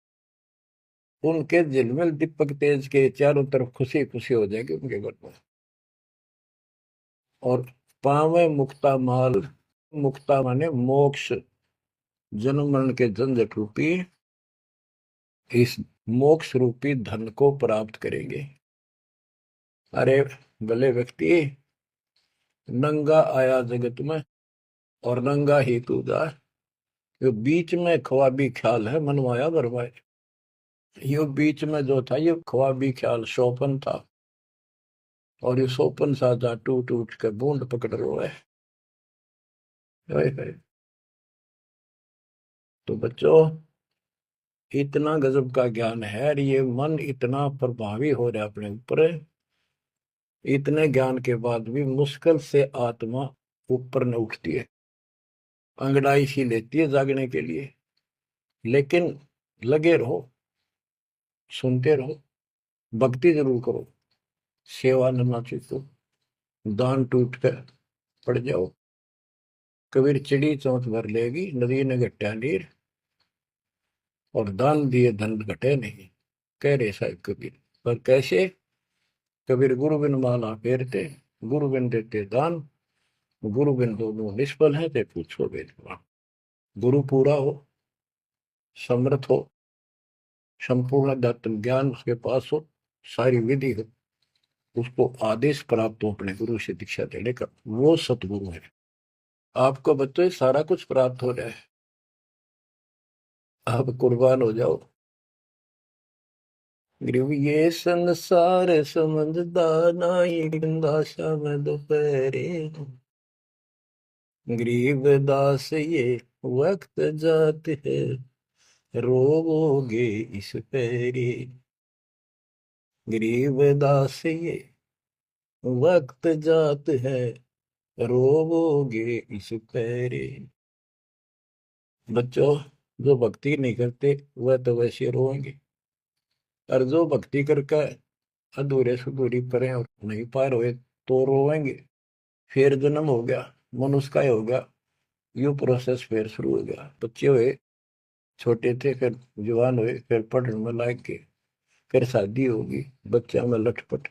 उनके झिलमिल दीपक तेज के चारों तरफ खुशी खुशी हो जाएगी उनके घर में। और पावे मुक्ता माल, मुक्ता माने मोक्ष, जन्म मरण के झंझट रूपी इस मोक्ष रूपी धन को प्राप्त करेंगे। अरे भले व्यक्ति, नंगा आया जगत में और नंगा ही तू जा, ये बीच में ख्वाबी ख्याल है मनवाया बरवाए। ये बीच में जो था ये ख्वाबी ख्याल शोपन था, और ये सोपन साजा टूट टूट कर बूंद पकड़ रहा है। तो बच्चों, इतना गजब का ज्ञान है और ये मन इतना प्रभावी हो रहा है अपने ऊपर, इतने ज्ञान के बाद भी मुश्किल से आत्मा ऊपर न उठती है, अंगड़ाई सी लेती है जागने के लिए। लेकिन लगे रहो, सुनते रहो, भक्ति जरूर करो, सेवा न ना चूको, दान टूट कर पड़ जाओ। कबीर चिड़ी चौंच भर लेगी, नदी ने घटा नीर, और दान दिए धन घटे नहीं, कह रहे साहब कबीर। पर कैसे? कबीर गुरु बिन माला फेरते, गुरु बिन देते दान, गुरु बिन दोनों निष्फल है, ते पूछो वेदवान। गुरु पूरा हो, समर्थ हो, संपूर्ण अध्यात्म ज्ञान उसके पास हो, सारी विधि हो, उसको आदेश प्राप्त हो अपने गुरु से दीक्षा देने का, वो सतगुरु है। आपको बच्चों सारा कुछ प्राप्त हो रहा है, आप कुर्बान हो जाओ। गुरु ये संसार समझदा नाही, दासा में दोपहरे, गरीब दास ये वक्त जात है, रोवोगे इस पैरी। गरीब दास ये वक्त जात है, रोवोगे इस पैरी। बच्चों, जो भक्ति नहीं करते वह तो वैसे रोएंगे, और जो भक्ति करके अधूरे सुधूरी परे और नहीं पार हुए तो रोएंगे। फिर जन्म हो गया, मनुष्य का ही हो गया, यू प्रोसेस फिर शुरू हो गया। बच्चे हुए, छोटे थे, फिर जवान हुए, फिर पढ़ने में लायक के, फिर शादी होगी, बच्चा में लटपट,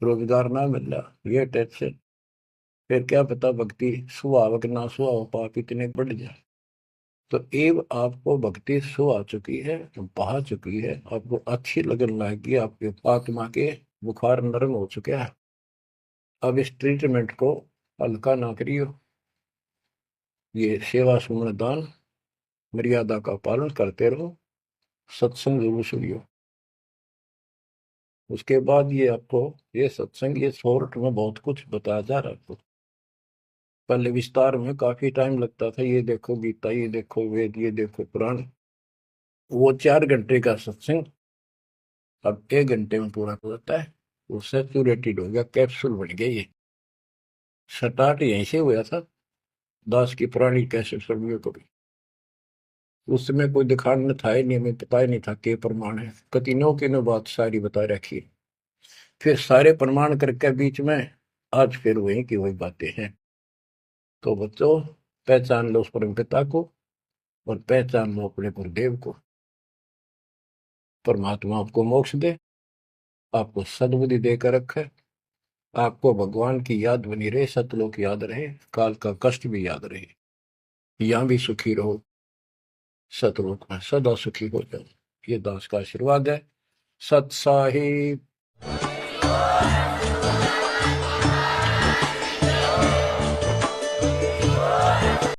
रोजगार ना मिल रहा, ये टेंशन, फिर क्या पता भक्ति सुहावक ना सुहाव पाप इतने बढ़ जाए। तो एव आपको भक्ति सुहा चुकी है, बहा चुकी है, आपको अच्छी लगन लगी, आपके आत्मा के बुखार नरम हो चुके हैं। अब इस ट्रीटमेंट को हल्का ना करियो, ये सेवा सुमन दान मर्यादा का पालन करते रहो, सत्संग जरूर सुनियो। उसके बाद ये आपको ये सत्संग, ये शॉर्ट में बहुत कुछ बताया जा रहा है आपको। पहले विस्तार में काफी टाइम लगता था, ये देखो गीता, ये देखो वेद, ये देखो पुराण, वो 4 घंटे का सत्संग अब 1 घंटे में पूरा हो जाता है। वो सैचुरेटेड हो गया, कैप्सूल बन गया। ये स्टार्ट यहीं से हुआ था, दास की पुरानी कैसेट सर्वियों को भी। उस समय कोई दिखाने था ही नहीं, हमें पता ही नहीं था के प्रमाण है, कतिनों की नो बात सारी बता रखी। फिर सारे प्रमाण करके बीच में आज फिर वही की वही बातें हैं। तो बच्चों, पहचान लो उस परम पिता को, और पहचान लो अपने गुरुदेव को। परमात्मा आपको मोक्ष दे, आपको सद्बुद्धि देकर रखे, आपको भगवान की याद बनी रहे, सतलोक याद रहे, काल का कष्ट भी याद रहे, यहाँ भी सुखी रहो, सतलोक में सदा सुखी हो जाओ। ये दास का आशीर्वाद है। सत साहिब।